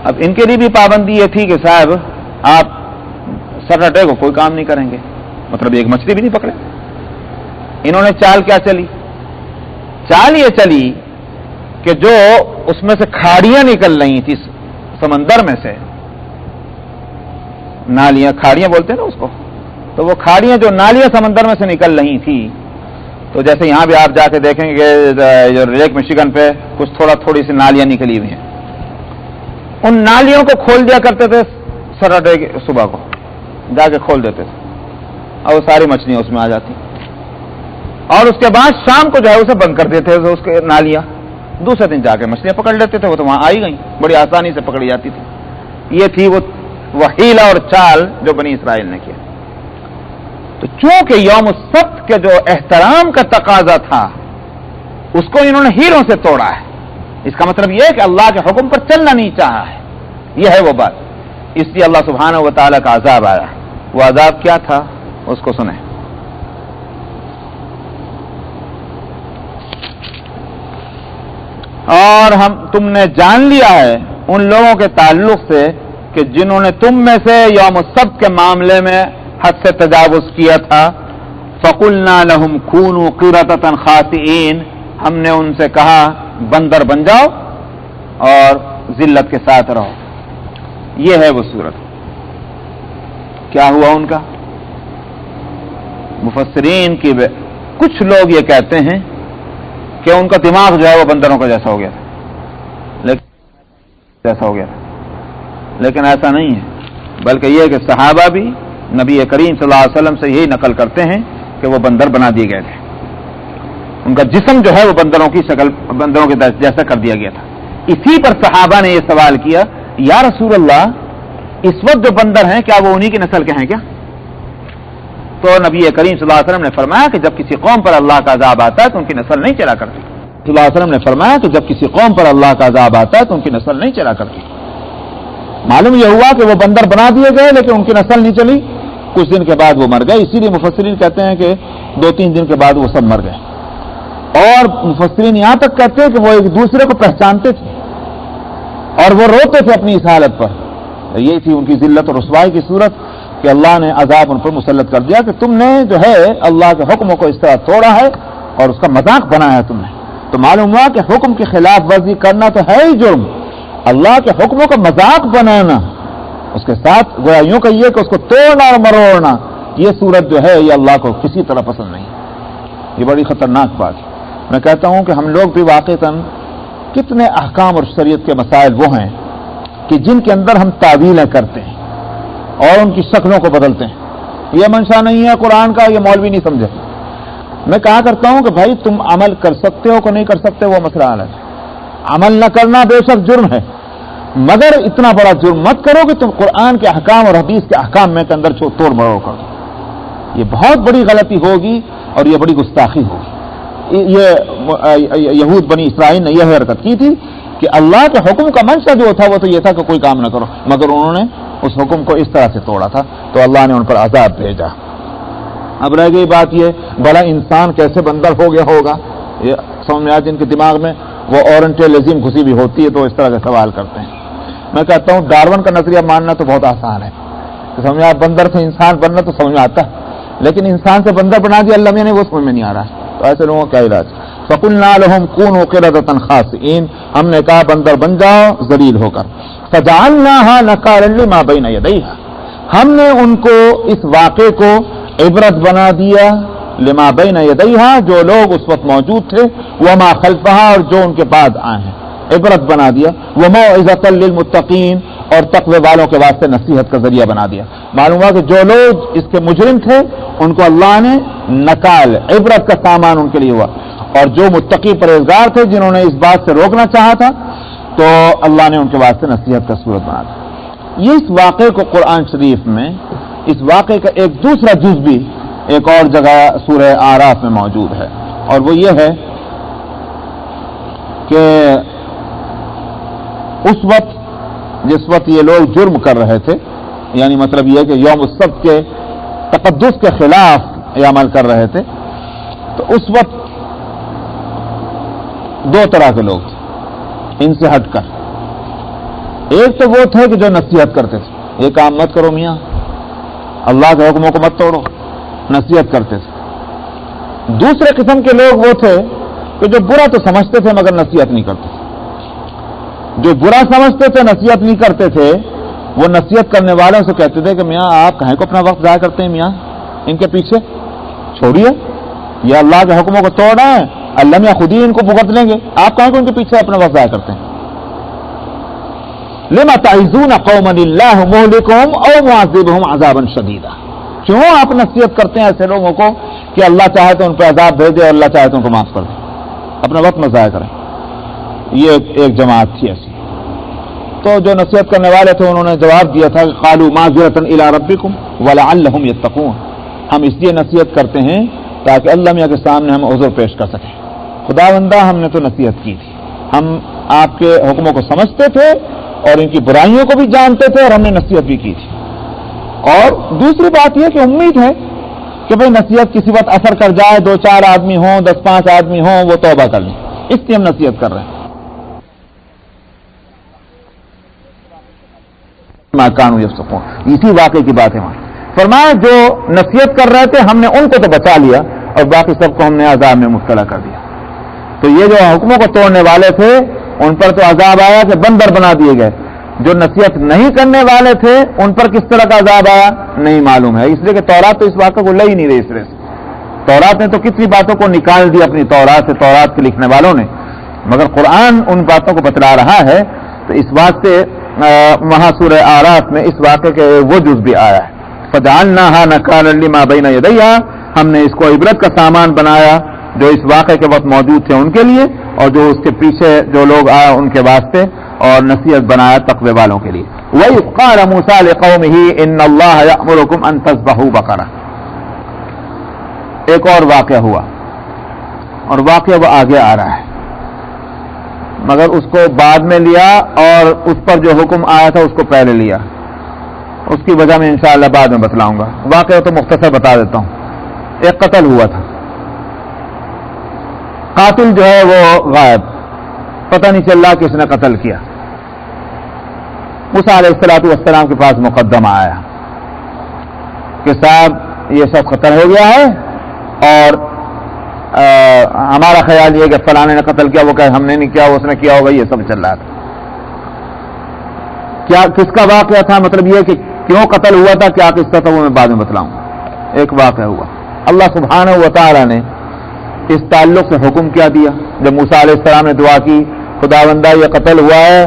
اب ان کے لیے بھی پابندی یہ تھی کہ صاحب آپ سیٹرڈے کو کوئی کام نہیں کریں گے، مطلب ایک مچھلی بھی نہیں پکڑے. انہوں نے چال کیا چلی؟ چال یہ چلی کہ جو اس میں سے کھاڑیاں نکل رہی تھی سمندر میں سے، نالیاں، کھاڑیاں بولتے ہیں نا اس کو، تو وہ کھاڑیاں جو نالیاں سمندر میں سے نکل رہی تھی، تو جیسے یہاں بھی آپ جا کے دیکھیں گے لیک مشیگن پہ کچھ تھوڑی سی نالیاں نکلی ہوئی ہیں، ان نالیوں کو کھول دیا کرتے تھے سیٹرڈے کی صبح کو، جا کے کھول دیتے تھے اور وہ ساری مچھلیاں اس میں آ جاتی. اور اس کے بعد شام کو جو ہے اسے بند کر دیتے تھے اس کے نالیاں. دوسرے دن جا کے مچھلیاں پکڑ لیتے تھے، وہ تو وہاں آئی گئیں، بڑی آسانی سے پکڑی جاتی تھی. یہ تھی وہ حیلہ اور چال جو بنی اسرائیل نے کیا. تو چونکہ یوم السبت کے جو احترام کا تقاضا تھا اس کو انہوں نے ہیلوں سے توڑا ہے. اس کا مطلب یہ ہے کہ اللہ کے حکم پر چلنا نہیں چاہا ہے. یہ ہے وہ بات. اس لیے اللہ سبحانہ و تعالیٰ کا عذاب آیا. وہ عذاب کیا تھا اس کو سنیں. اور تم نے جان لیا ہے ان لوگوں کے تعلق سے کہ جنہوں نے تم میں سے یوم السبت کے معاملے میں حد سے تجاوز کیا تھا. فَقُلْنَا لَهُمْ كُونُوا قِرَدَةً خَاسِئِينَ، ہم نے ان سے کہا بندر بن جاؤ اور ذلت کے ساتھ رہو. یہ ہے وہ صورت. کیا ہوا ان کا؟ مفسرین کی کچھ لوگ یہ کہتے ہیں کہ ان کا دماغ جو ہے وہ بندروں کا جیسا ہو گیا تھا، لیکن ایسا نہیں ہے، بلکہ یہ کہ صحابہ بھی نبی کریم صلی اللہ علیہ وسلم سے یہی نقل کرتے ہیں کہ وہ بندر بنا دیے گئے تھے. ان کا جسم جو ہے وہ بندروں کی شکل، بندروں کے جیسا کر دیا گیا تھا. اسی پر صحابہ نے یہ سوال کیا یا رسول اللہ اس وقت جو بندر ہیں کیا وہ انہی کی نسل کے ہیں کیا؟ تو نبی کریم صلی اللہ علیہ وسلم نے فرمایا کہ جب کسی قوم پر اللہ کا عذاب آتا ہے تو ان کی نسل نہیں چلا کرتی. صلی اللہ علیہ وسلم نے فرمایا کہ جب کسی قوم پر اللہ کا عذاب آتا ہے تو ان کی نسل نہیں چلا کرتی. معلوم یہ ہوا کہ وہ بندر بنا دیے گئے لیکن ان کی نسل نہیں چلی. کچھ دن کے بعد وہ مر گئے. اسی لیے مفسرین کہتے ہیں کہ 2-3 دن کے بعد وہ سب مر گئے. اور مفسرین یہاں تک کہتے ہیں کہ وہ ایک دوسرے کو پہچانتے تھے اور وہ روتے تھے اپنی اس حالت پر. یہی تھی ان کی ذلت اور رسوائی کی صورت کہ اللہ نے عذاب ان پر مسلط کر دیا کہ تم نے جو ہے اللہ کے حکموں کو اس طرح توڑا ہے اور اس کا مذاق بنایا تم نے. تو معلوم ہوا کہ حکم کی خلاف ورزی کرنا تو ہے ہی جرم. اللہ کے حکموں کا مذاق بنانا، اس کے ساتھ گویا یوں کہیے کہ اس کو توڑنا اور مروڑنا، یہ صورت جو ہے یہ اللہ کو کسی طرح پسند نہیں. یہ بڑی خطرناک بات ہے. میں کہتا ہوں کہ ہم لوگ بھی واقعتاً کتنے احکام اور شریعت کے مسائل وہ ہیں کہ جن کے اندر ہم تعویلیں کرتے ہیں اور ان کی شکلوں کو بدلتے ہیں. یہ منشا نہیں ہے قرآن کا, یہ مولوی نہیں سمجھے. میں کہا کرتا ہوں کہ بھائی تم عمل کر سکتے ہو کہ نہیں کر سکتے وہ مسئلہ الگ ہے. عمل نہ کرنا بے شک جرم ہے, مگر اتنا بڑا جرم مت کرو کہ تم قرآن کے احکام اور حدیث کے احکام میں کے اندر توڑ مروڑ کر دو. یہ بہت بڑی غلطی ہوگی اور یہ بڑی گستاخی ہوگی. یہ یہود بنی اسرائیل نے یہ حرکت کی تھی کہ اللہ کے حکم کا منشا جو تھا وہ تو یہ تھا کہ کوئی کام نہ کرو, مگر انہوں نے اس حکم کو اس طرح سے توڑا تھا تو اللہ نے ان پر عذاب بھیجا. اب رہ گئی بات یہ بڑا انسان کیسے بندر ہو گیا ہوگا, یہ سمجھ میں آج ان کے دماغ میں وہ اورنٹلزم گھسی بھی ہوتی ہے تو اس طرح کے سوال کرتے ہیں. میں کہتا ہوں ڈارون کا نظریہ ماننا تو بہت آسان ہے, سمجھ میں بندر سے انسان بننا تو سمجھ میں آتا ہے, لیکن انسان سے بندر بنا دیا اللہ نے وہ سمجھ میں نہیں آ رہا ہے. تو ایسے لوگوں کا علاج فَقُلْنَا لَهُمْ كُونُوا قِرَدَةً خَاسِئِينَ, ہم نے کہا بندر بن جاؤ ذلیل ہو کر. فَجَعَلْنَاهَا نَكَالًا لِمَا بَيْنَ يَدَيْهَا, ہم نے ان کو اس واقعے کو عبرت بنا دیا لما بین یدیہا, جو لوگ اس وقت موجود تھے, وما خلفہا, اور جو ان کے بعد آئے ہیں, عبرت بنا دیا. وموعظۃ للمتقین, اور تقوی والوں کے واسطے نصیحت کا ذریعہ بنا دیا. معلوم ہوا کہ جو لوگ اس کے مجرم تھے ان کو اللہ نے نکال عبرت کا سامان ان کے لیے ہوا, اور جو متقی پرہیزگار تھے جنہوں نے اس بات سے روکنا چاہا تھا تو اللہ نے ان کے واسطے نصیحت کا صورت بنا دیا. یہ اس واقعے کو قرآن شریف میں اس واقعے کا ایک دوسرا جز بھی ایک اور جگہ سورہ اعراف میں موجود ہے, اور وہ یہ ہے کہ اس وقت جس وقت یہ لوگ جرم کر رہے تھے, یعنی مطلب یہ کہ یوم السبت کے تقدس کے خلاف یہ عمل کر رہے تھے, تو اس وقت دو طرح کے لوگ تھے ان سے ہٹ کر. ایک تو وہ تھے کہ جو نصیحت کرتے تھے, یہ کام مت کرو میاں, اللہ کے حکموں کو مت توڑو, نصیحت کرتے تھے. دوسرے قسم کے لوگ وہ تھے کہ جو برا تو سمجھتے تھے مگر نصیحت نہیں کرتے تھے. جو برا سمجھتے تھے نصیحت نہیں کرتے تھے, وہ نصیحت کرنے والوں سے کہتے تھے کہ میاں آپ کہیں کو اپنا وقت ضائع کرتے ہیں, میاں ان کے پیچھے چھوڑیے, یہ اللہ کے حکموں کو توڑ رہے ہیں, اللہ میاں خود ہی ان کو بھگت لیں گے, آپ کہیں کو ان کے پیچھے اپنا وقت ضائع کرتے ہیں. لما تعظون قوما اللہ مہلکہم او معذبہم عذابا شدیدا, کیوں آپ نصیحت کرتے ہیں ایسے لوگوں کو کہ اللہ چاہے تو ان پہ عذاب بھیجے اور اللہ چاہے تو ان کو معاف کر دے, اپنا وقت میں ضائع کریں. یہ ایک جماعت تھی ایسی. تو جو نصیحت کرنے والے تھے انہوں نے جواب دیا تھا کہ قالوا معذرۃ الی ربکم ولعلہم یتقون, ہم اس لیے نصیحت کرتے ہیں تاکہ اللہ میاں کے سامنے ہم عذر پیش کر سکیں. خداوندہ ہم نے تو نصیحت کی تھی, ہم آپ کے حکموں کو سمجھتے تھے اور ان کی برائیوں کو بھی جانتے تھے اور ہم نے نصیحت بھی کی تھی. اور دوسری بات یہ کہ امید ہے کہ بھئی نصیحت کسی وقت اثر کر جائے, 2-4 آدمی ہوں, 10-5 آدمی ہوں, وہ توبہ کر لیں, اس لیے ہم نصیحت کر رہے ہیں. ماکانوا یفسقون, اسی واقعے کی بات ہے. وہاں فرمایا جو نصیحت کر رہے تھے ہم نے ان کو تو بچا لیا اور باقی سب کو ہم نے عذاب میں مبتلا کر دیا. تو یہ جو حکموں کو توڑنے والے تھے ان پر تو عذاب آیا کہ بندر بنا دیے گئے. جو نصیحت نہیں کرنے والے تھے ان پر کس طرح کا عذاب آیا نہیں معلوم ہے, اس لیے کہ تورات تو اس واقعے کو لے ہی نہیں رہی اس طرح سے. تورات نے تو کتنی باتوں کو نکال دی اپنی تورات سے, تورات کے لکھنے والوں نے, مگر قرآن ان باتوں کو بتلا رہا ہے. تو اس بات سے وہاں سورہ اعراف میں اس واقعے کے وہ جز بھی آیا ہے. فجعلناها نکالا لما بین یدیہا, ہم نے اس کو عبرت کا سامان بنایا جو اس واقعے کے وقت موجود تھے ان کے لیے, اور جو اس کے پیچھے جو لوگ آئے ان کے واسطے, اور نصیحت بنایا تقوی والوں کے لیے. وَإِذْ قَالَ مُوسَىٰ لِقَوْمِهِ إِنَّ اللَّهَ يَأْمُرُكُمْ أَن تَذْبَحُوا بَقَرَةً. ایک اور واقعہ ہوا, اور واقعہ وہ آگے آ رہا ہے, مگر اس کو بعد میں لیا اور اس پر جو حکم آیا تھا اس کو پہلے لیا. اس کی وجہ میں انشاءاللہ بعد میں بتلاؤں گا. واقعہ تو مختصر بتا دیتا ہوں. ایک قتل ہوا تھا, قاتل جو ہے وہ غائب, پتہ نہیں چل رہا کس نے قتل کیا. موسیٰ علیہ الصلوۃ والسلام کے پاس مقدمہ آیا کہ صاحب یہ سب قتل ہو گیا ہے اور ہمارا خیال یہ کہ فلانے نے قتل کیا, وہ کہ ہم نے نہیں کیا, اس نے کیا ہوگا, یہ سب چل رہا تھا. کیا کس کا واقعہ تھا, مطلب یہ کہ کیوں قتل ہوا تھا, کیا قصہ تھا, وہ میں بعد میں بتلاؤں. ایک واقعہ ہوا, اللہ سبحانہ و تعالی نے اس تعلق سے حکم کیا دیا. جب موسیٰ علیہ السلام نے دعا کی خداوندہ یہ قتل ہوا ہے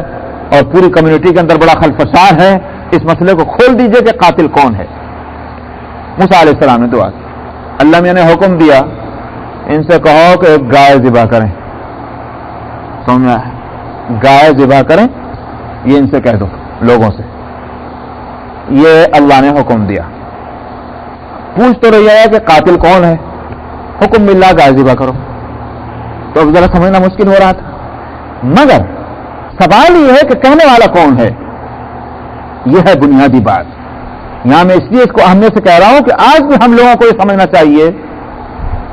اور پوری کمیونٹی کے اندر بڑا خلفشار ہے، اس مسئلے کو کھول دیجئے کہ قاتل کون ہے۔ موسیٰ علیہ السلام نے دعا کی، اللہ میں نے حکم دیا ان سے کہو کہ ایک گائے ذبح کریں، سمجھا، گائے ذبح کریں، یہ ان سے کہہ دو لوگوں سے، یہ اللہ نے حکم دیا۔ پوچھ تو رہی ہے کہ قاتل کون ہے، حکم ملا گائے ذبح کرو، تو اب ذرا سمجھنا مشکل ہو رہا تھا، مگر سوال یہ ہے کہ کہنے والا کون ہے، یہ ہے بنیادی بات۔ یہاں میں اس لیے اس کو اہمیت سے کہہ رہا ہوں کہ آج بھی ہم لوگوں کو یہ سمجھنا چاہیے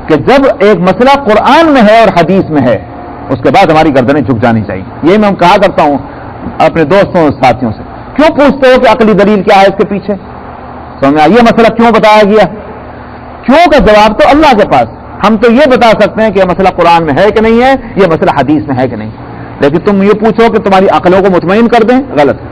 کہ جب ایک مسئلہ قرآن میں ہے اور حدیث میں ہے، اس کے بعد ہماری گردنیں جھک جانی چاہیے۔ یہی میں کہا کرتا ہوں اپنے دوستوں اور ساتھیوں سے، کیوں پوچھتے ہو کہ عقلی دلیل کیا ہے اس کے پیچھے، سمجھا، یہ مسئلہ کیوں بتایا گیا، کیوں کا جواب تو اللہ کے پاس۔ ہم تو یہ بتا سکتے ہیں کہ یہ مسئلہ قرآن میں ہے کہ نہیں ہے، یہ مسئلہ حدیث میں ہے کہ نہیں، لیکن تم یہ پوچھو کہ تمہاری عقلوں کو مطمئن کر دیں، غلط۔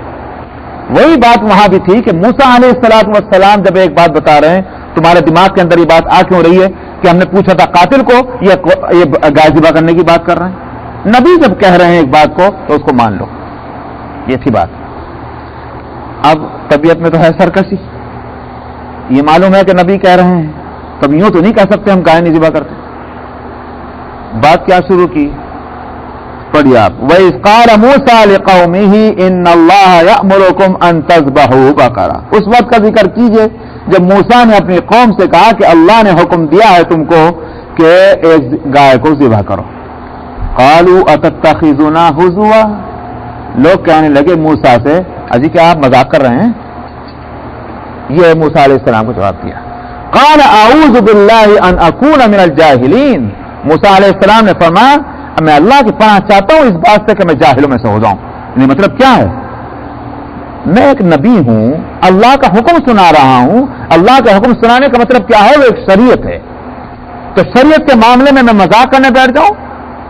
وہی بات وہاں بھی تھی کہ موسیٰ علیہ السلام جب ایک بات بتا رہے ہیں، تمہارے دماغ کے اندر یہ بات آ کیوں رہی ہے کہ ہم نے پوچھا تھا قاتل کو، یہ گائے ذبح کرنے کی بات کر رہے ہیں؟ نبی جب کہہ رہے ہیں ایک بات کو تو اس کو مان لو، یہ تھی بات۔ اب طبیعت میں تو ہے سرکشی، یہ معلوم ہے کہ نبی کہہ رہے ہیں، تب یوں تو نہیں کہہ سکتے ہم گائے نہیں ذبح کرتے۔ بات کیا شروع کی، پڑھیے آپ، وَإِذْ قَالَ مُوسَىٰ لِقَوْمِهِ إِنَّ اللَّهَ يَأْمُرُكُمْ أَن تَذْبَحُوا بَقَرَةً، اس وقت کا ذکر کیجئے جب موسیٰ نے اپنی قوم سے کہا کہ اللہ نے حکم دیا ہے تم کو کہ ایک گائے کو ذبح کرو۔ قَالُوا أَتَتَّخِذُنَا هُزُوًا، لوگ کہنے لگے موسیٰ سے، اجی کیا آپ مذاق کر رہے ہیں؟ یہ موسیٰ علیہ السلام کو جواب دیا، قَالَ أَعُوذُ بِاللَّهِ أَنْ أَكُونَ مِنَ الْجَاهِلِينَ، موسیٰ علیہ السلام نے فرمایا میں اللہ کی پناہ چاہتا ہوں اس بات سے کہ میں جاہلوں میں سے ہو جاؤں۔ یعنی مطلب کیا ہے، میں ایک نبی ہوں، اللہ کا حکم سنا رہا ہوں، اللہ کا حکم سنانے کا مطلب کیا ہے، وہ ایک شریعت ہے، تو شریعت کے معاملے میں مذاق کرنے بیٹھ جاؤں،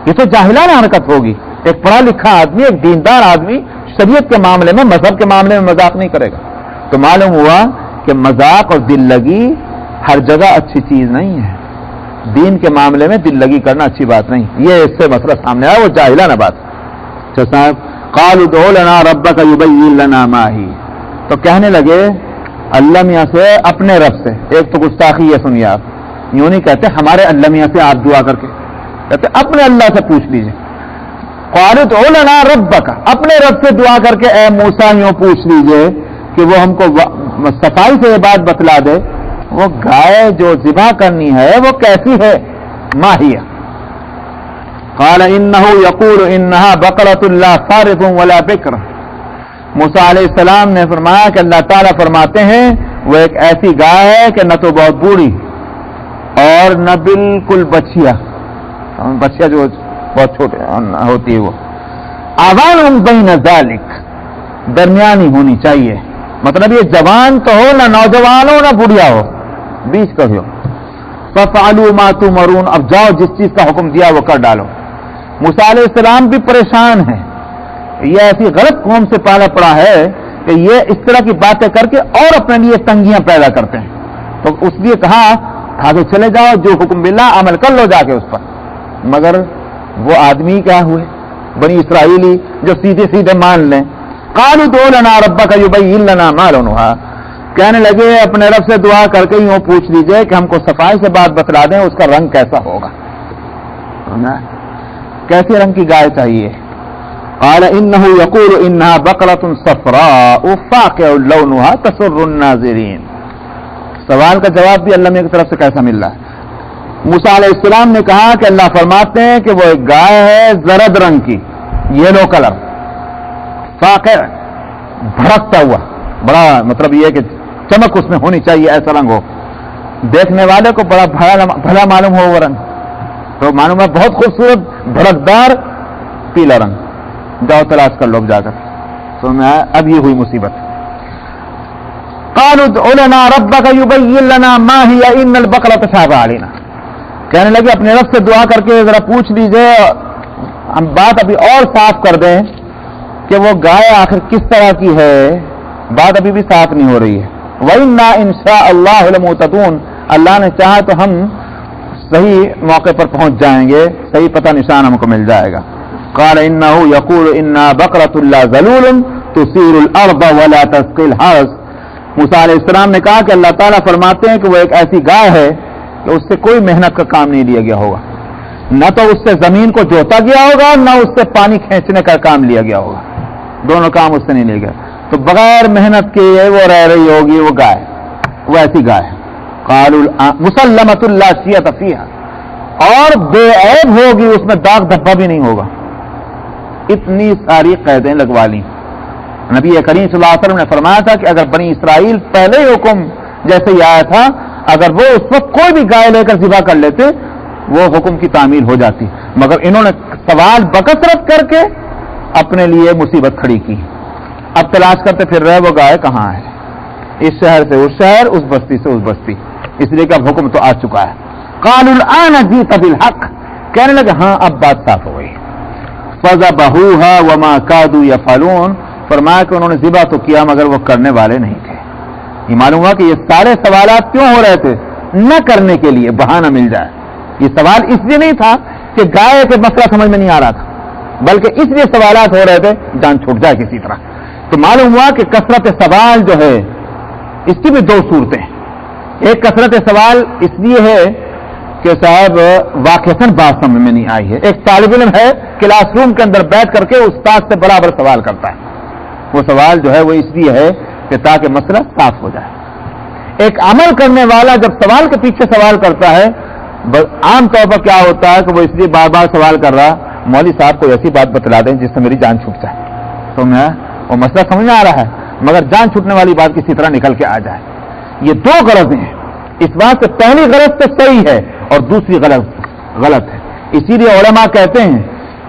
یہ تو جاہلانہ حرکت ہوگی۔ ایک پڑھا لکھا آدمی، ایک دیندار آدمی شریعت کے معاملے میں، مذہب کے معاملے میں مذاق نہیں کرے گا۔ تو معلوم ہوا کہ مذاق اور دل لگی ہر جگہ اچھی چیز نہیں ہے، دین کے معاملے میں دل لگی کرنا اچھی بات نہیں، یہ اس سے مسئلہ سامنے آیا، وہ جاہلانہ بات۔ اچھا صاحب، قالوا ادع لنا ربك يبين لنا ما هي، تو کہنے لگے اللہ میاں سے اپنے رب سے، ایک تو گستاخی ہے، سنیے آپ، یوں نہیں کہتے ہمارے اللہ میاں سے آپ دعا کر کے، کہتے اپنے اللہ سے پوچھ لیجئے۔ قالوا ادع لنا ربك، اپنے رب سے دعا کر کے اے موسیٰ یوں پوچھ لیجئے کہ وہ ہم کو صفائی سے یہ بات بتلا دے، وہ گائے جو ذبح کرنی ہے وہ کیسی ہے، ماہیہ۔ قال انه يقول انها بقرة لا فارض ولا بکر، موسیٰ علیہ السلام نے فرمایا کہ اللہ تعالیٰ فرماتے ہیں وہ ایک ایسی گائے ہے کہ نہ تو بہت بوڑھی اور نہ بالکل بچیا، بچیا جو بہت چھوٹے ہوتی ہے، وہ آوان بین ذالک، درمیانی ہونی چاہیے، مطلب یہ جوان تو ہو، نہ نوجوان ہو، نہ بڑھیا ہو، بیچ کا ہو۔ فَفَعَلُوا مَا تُؤْمَرُونَ، اب جاؤ جس چیز کا حکم دیا وہ کر ڈالو۔ موسیٰ علیہ السلام بھی پریشان ہیں، یہ ایسی غلط قوم سے پالا پڑا ہے کہ یہ اس طرح کی باتیں کر کے اور اپنے لیے تنگیاں پیدا کرتے ہیں، تو اس لیے کہا آگے چلے جاؤ، جو حکم ملا عمل کر لو جا کے اس پر۔ مگر وہ آدمی کیا ہوئے، بنی اسرائیلی، جو سیدھے سیدھے مان لیں۔ قالوا ادع لنا ربك يبين لنا ما لونها، کہنے لگے اپنے رب سے دعا کر کے یوں پوچھ لیجئے کہ ہم کو صفائی سے بات بتلا دیں اس کا رنگ کیسا ہوگا، کیسے رنگ کی گائے چاہیے۔ قال انه يقول انها بقرة صفراء فاقع لونها تسر الناظرين، سوال کا جواب بھی اللہ کی طرف سے کیسا مل رہا ہے۔ موسیٰ علیہ السلام نے کہا کہ اللہ فرماتے ہیں کہ وہ ایک گائے ہے زرد رنگ کی، یلو کلر، فاقع، بھڑکتا ہوا، بڑا مطلب یہ کہ چمک اس میں ہونی چاہیے، ایسا رنگ ہو، دیکھنے والے کو بڑا بھلا معلوم ہو وہ رنگ، تو معلوم ہے بہت خوبصورت بھڑکدار پیلا رنگ۔ جاؤ تلاش کر لوگ جا کر، تو میں اب یہ ہوئی مصیبت۔ قالوا ادع لنا ربك يبين لنا ما هي ان البقرة تشابه علينا، کہنے لگے اپنے رب سے دعا کر کے ذرا پوچھ لیجئے، ہم بات ابھی اور صاف کر دیں کہ وہ گائے آخر کس طرح کی ہے، بات ابھی بھی صاف نہیں ہو رہی ہے۔ وَإِنَّا إِن شَاءَ اللَّهُ لَمُهْتَدُونَ، اللہ نے چاہا تو ہم صحیح موقع پر پہنچ جائیں گے، صحیح پتہ نشان ہم کو مل جائے گا۔ قال انه يقول انها بقرة لا ذلول تثير الارض ولا تسقي الحرث. موسیٰ علیہ السلام نے کہا کہ اللہ تعالیٰ فرماتے ہیں کہ وہ ایک ایسی گائے ہے کہ اس سے کوئی محنت کا کام نہیں لیا گیا ہوگا، نہ تو اس سے زمین کو جوتا گیا ہوگا، نہ اس سے پانی کھینچنے کا کام لیا گیا ہوگا، دونوں کام اس سے نہیں لیا گیا، تو بغیر محنت کے وہ رہ رہی ہوگی وہ گائے، وہ ایسی گائے. قالوا مسلمۃ لا شیۃ فیہا، اور بے عیب ہوگی، اس میں داغ دھبا بھی نہیں ہوگا. اتنی ساری قیدیں لگوا لی. نبی کریم صلی اللہ علیہ وسلم نے فرمایا تھا کہ اگر بنی اسرائیل پہلے ہی حکم جیسے ہی آیا تھا، اگر وہ اس وقت کوئی بھی گائے لے کر ذبح کر لیتے وہ حکم کی تعمیل ہو جاتی، مگر انہوں نے سوال بکثرت کر کے اپنے لیے مصیبت کھڑی کی. اب تلاش کرتے پھر رہے وہ گائے کہاں ہے، اس شہر سے اس شہر، اس بستی سے اس بستی، اس لیے کہ اب حکم تو آ چکا ہے. قالوا الآن جئت بالحق، کہنے لگے ہاں اب بات صاف ہو گئی. فذبحوها وما كادوا يفعلون، فرمایا کہ انہوں نے ذبح تو کیا مگر وہ کرنے والے نہیں تھے. یہ معلوم ہوا کہ یہ سارے سوالات کیوں ہو رہے تھے؟ نہ کرنے کے لیے بہانہ مل جائے. یہ سوال اس لیے نہیں تھا کہ گائے کے مسئلہ سمجھ میں نہیں آ رہا تھا، بلکہ اس لیے سوالات ہو رہے تھے جان چھوٹ جائے کسی طرح. تو معلوم ہوا کہ کثرت سوال جو ہے اس کی بھی دو صورتیں. ایک کثرت سوال اس لیے ہے کہ صاحب واقعتاً بات سمجھ میں نہیں آئی ہے. ایک طالب علم ہے کلاس روم کے اندر بیٹھ کر کے استاد سے برابر سوال کرتا ہے، وہ سوال جو ہے وہ اس لیے ہے کہ تاکہ مسئلہ صاف ہو جائے. ایک عمل کرنے والا جب سوال کے پیچھے سوال کرتا ہے، عام طور پر کیا ہوتا ہے کہ وہ اس لیے بار بار سوال کر رہا مولوی صاحب کو ایسی بات بتلا دیں جس سے میری جان چھوٹ جائے. تو میں وہ مسئلہ سمجھ میں آ رہا ہے مگر جان چھوٹنے والی بات کسی طرح نکل کے آ جائے. یہ دو غرضیں ہیں. اس بات سے پہلی غرض تو صحیح ہے اور دوسری غلط ہے. اسی لیے علماء کہتے ہیں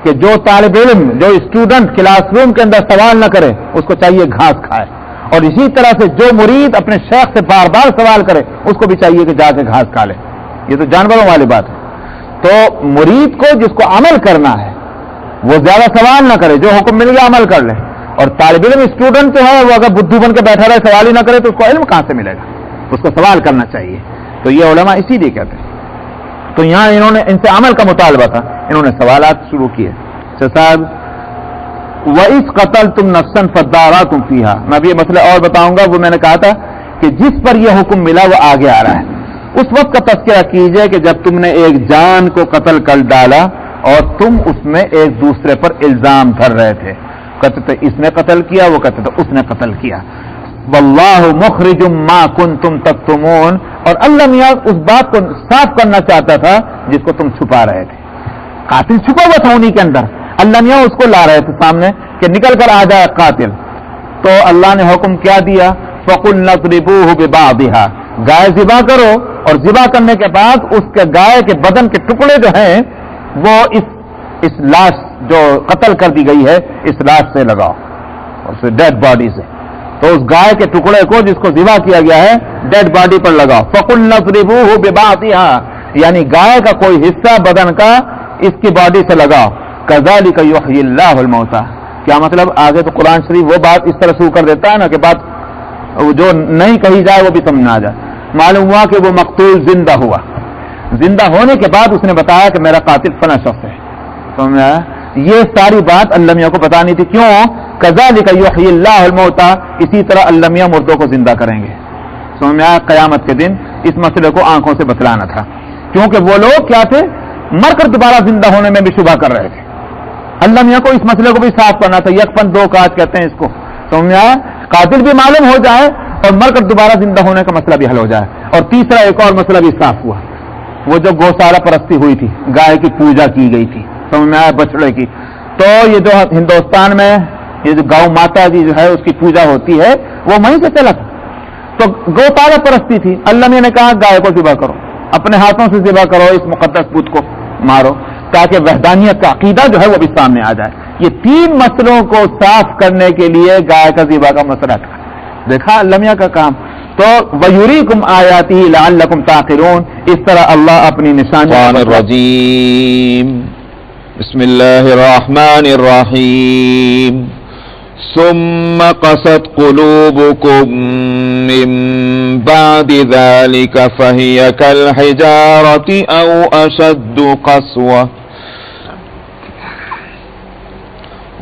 کہ جو طالب علم، جو اسٹوڈنٹ کلاس روم کے اندر سوال نہ کرے اس کو چاہیے گھاس کھائے، اور اسی طرح سے جو مرید اپنے شیخ سے بار بار سوال کرے اس کو بھی چاہیے کہ جا کے گھاس کھا لے. یہ تو جانوروں والی بات ہے. تو مرید کو جس کو عمل کرنا ہے وہ زیادہ سوال نہ کرے، جو حکم مل گیا عمل کر لے. اور طالب علم اسٹوڈنٹ جو ہے وہ اگر بدھو بن کے بیٹھا رہے سوال ہی نہ کرے تو اس کو علم کہاں سے ملے گا؟ اس کو سوال کرنا چاہیے. تو یہ علماء اسی لیے کہتے ہیں. تو یہاں انہوں نے ان سے عمل کا مطالبہ تھا، انہوں نے سوالات شروع کیے. صاحب وَإِذْ قَتَلْتُمْ نَفْسًا فَادَّارَأْتُمْ فِيهَا، میں بھی یہ مسئلہ اور بتاؤں گا. وہ میں نے کہا تھا کہ جس پر یہ حکم ملا وہ آگے آ رہا ہے. اس وقت کا تذکرہ کیجئے کہ جب تم نے ایک جان کو قتل کر ڈالا اور تم اس میں ایک دوسرے پر الزام دھر رہے تھے. کہتے تھے اس نے قتل کیا، وہ کہتے تھے اس نے قتل کیا. واللہ مخرج ما کنتم تکتمون، اور اللہ میاں اس بات کو صاف کرنا چاہتا تھا جس کو تم چھپا رہے تھے. قاتل چھپا ہوا تھا انہی کے اندر، اللہ میاں اس کو لا رہے تھے سامنے کہ نکل کر آ جائے قاتل. تو اللہ نے حکم کیا دیا؟ فَقُلْنَا اضْرِبُوهُ بِبَعْضِهَا، گائے ذبح کرو اور ذبح کرنے کے بعد اس کے گائے کے بدن کے ٹکڑے جو ہیں وہ اس لاش جو قتل کر دی گئی ہے اس لاش سے لگاؤ، اس ڈیڈ باڈی سے. تو اس گائے کے ٹکڑے کو جس کو ذبح کیا گیا ہے ڈیڈ باڈی پر لگاؤ. فَقُلْنَا اضْرِبُوهُ بِبَعْضِهَا، یعنی گائے کا کوئی حصہ بدن کا اس کی باڈی سے لگاؤ. كَذَلِكَ يُحْيِي اللَّهُ الْمَوْتَى، کیا مطلب؟ آگے تو قرآن شریف وہ بات اس طرح شروع کر دیتا ہے نا کہ بات جو نہیں کہی جائے وہ بھی سمجھ نہ آ جائے. معلوم ہوا کہ وہ مقتول زندہ ہوا، زندہ ہونے کے بعد اس نے بتایا کہ میرا قاتل فلاں شخص ہے. تو یہ ساری بات اللہ میاں کو بتانی تھی. کیوں؟ کذالک یحیی اللہ الموتى، اسی طرح اللہ میاں مردوں کو زندہ کریں گے. سمجھ میں آیا؟ قیامت کے دن اس مسئلے کو آنکھوں سے بتلانا تھا، کیونکہ وہ لوگ کیا تھے؟ مر کر دوبارہ زندہ ہونے میں بھی شبہ کر رہے تھے. اللہ میاں کو اس مسئلے کو بھی صاف کرنا تھا. یک پن دو کاج کہتے ہیں اس کو. سمجھ میں آیا؟ قاتل بھی معلوم ہو جائے اور مر کر دوبارہ زندہ ہونے کا مسئلہ بھی حل ہو جائے. اور تیسرا ایک اور مسئلہ بھی صاف ہوا، وہ جو گوشالہ پرستی ہوئی تھی، گائے کی پوجا کی گئی تھی، سمجھ میں آیا؟ بچڑے کی. تو یہ جو ہندوستان میں یہ جو گاؤں ماتا جی جو ہے اس کی پوجا ہوتی ہے وہ وہیں سے چلا تھا. تو گوشالہ پرستی تھی. اللہ نے کہا گائے کو ذبح کرو، اپنے ہاتھوں سے ذبح کرو، اس مقدس بت کو مارو، تاکہ وحدانیت کا عقیدہ جو ہے وہ بھی سامنے آ جائے. یہ تین مسئلوں کو صاف کرنے کے لیے گائے کا ذبح کا مسئلہ تھا. دیکھا اللہ میاں کا کام. تو وَيُرِيكُمْ آيَاتِهِ لَعَلَّكُمْ تَعْقِلُونَ، اس طرح اللہ اپنی نشانیاں. الرجیم بسم اللہ الرحمن الرحیم. ثم قست قلوبكم من بعد ذلك فهي كالحجارة أو أشد قسوة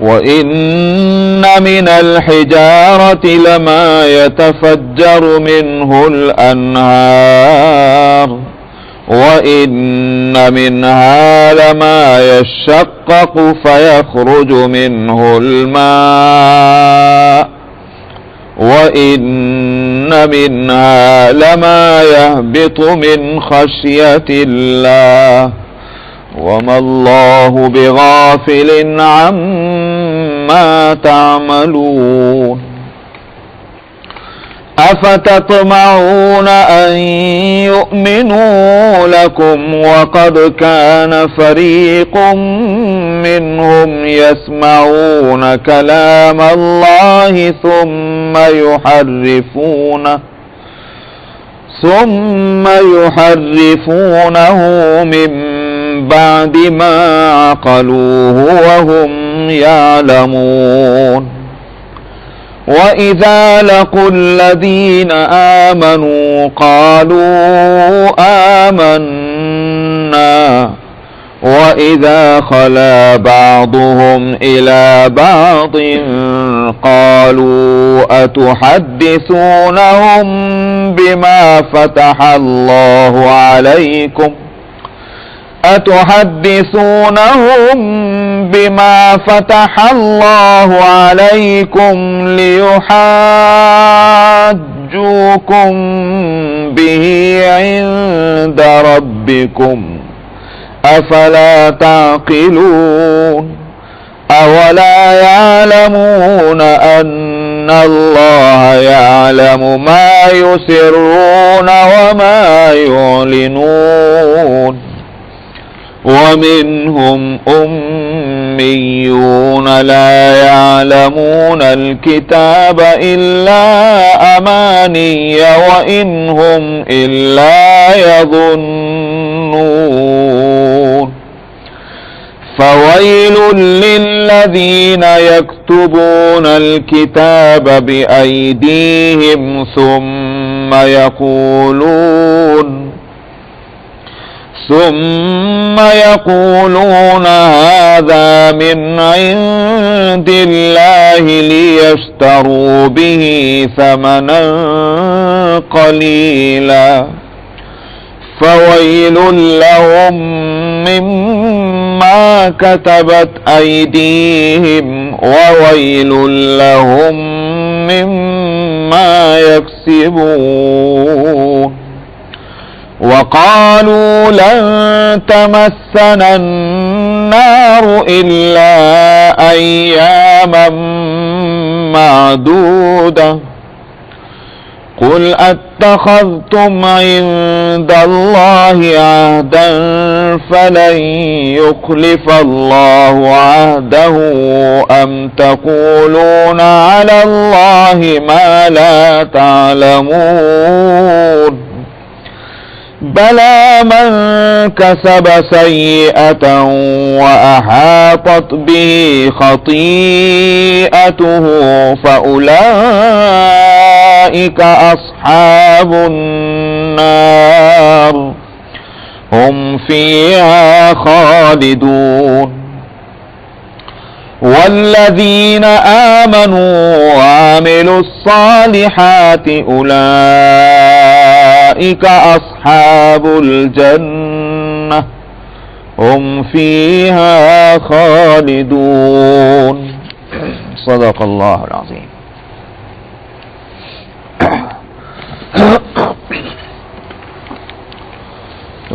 وإن من الحجارة لما يتفجر منه الأنهار وإن منها لما يشقق فيخرج منه الماء وإن منها لما يهبط من خشية الله وما الله بغافل عما تعملون أفتطمعون أن يؤمنوا لكم وقد كان فريق منهم يسمعون كلام الله ثم يحرفونه من بعد ما عقلوه وهم يعلمون وإذا لقوا الذين آمنوا قالوا آمنا وإذا خلا بعضهم إلى بعض قالوا أتحدثونهم بما فتح الله عليكم ليحاجوكم به عند ربكم أفلا تعقلون أولا يعلمون أن الله يعلم ما يسرون وما يعلنون ومنهم أميون لا يعلمون الكتاب إلا أماني وإن هم إلا يظنون فويل للذين يكتبون الكتاب بأيديهم ثم يقولون هذا من عند الله ليشتروا به ثمنا قليلا فويل لهم مما كتبت أيديهم وويل لهم مما يكسبون وقالوا لن تمسنا النار إلا أياما معدودة قل أتخذتم عند الله عهدا فلن يخلف الله عهده أم تقولون على الله ما لا تعلمون بلى من كسب سيئة وأحاطت به خطيئته فأولئك أصحاب النار هم فيها خالدون والذين آمنوا وعملوا الصالحات أولئك أصحاب الجنة هم فيها خالدون صدق الله العظيم.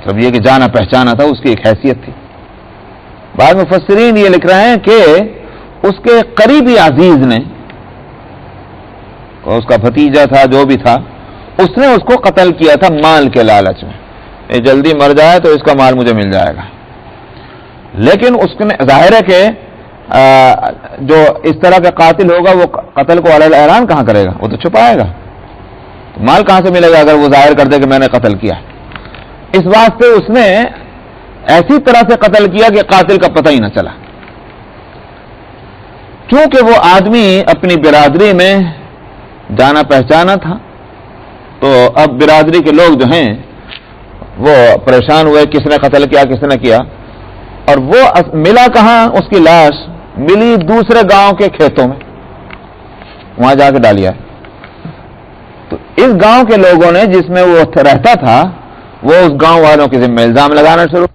مطلب یہ کہ جانا پہچانا تھا، اس کی ایک حیثیت تھی. بعض مفسرین یہ لکھ رہے ہیں کہ اس کے قریبی عزیز نے، اس کا بھتیجا تھا جو بھی تھا، اس نے اس کو قتل کیا تھا مال کے لالچ میں. یہ جلدی مر جائے تو اس کا مال مجھے مل جائے گا. لیکن اس نے ظاہر ہے کہ جو اس طرح کا قاتل ہوگا وہ قتل کو علیہ اعلان کہاں کرے گا؟ وہ تو چھپائے گا. تو مال کہاں سے ملے گا اگر وہ ظاہر کر دے کہ میں نے قتل کیا؟ اس واسطے اس نے ایسی طرح سے قتل کیا کہ قاتل کا پتہ ہی نہ چلا. کیونکہ وہ آدمی اپنی برادری میں جانا پہچانا تھا، تو اب برادری کے لوگ جو ہیں وہ پریشان ہوئے کس نے قتل کیا کس نے کیا. اور وہ ملا کہاں؟ اس کی لاش ملی دوسرے گاؤں کے کھیتوں میں، وہاں جا کے ڈالیا. تو اس گاؤں کے لوگوں نے جس میں وہ رہتا تھا وہ اس گاؤں والوں کے ذمہ الزام لگانا شروع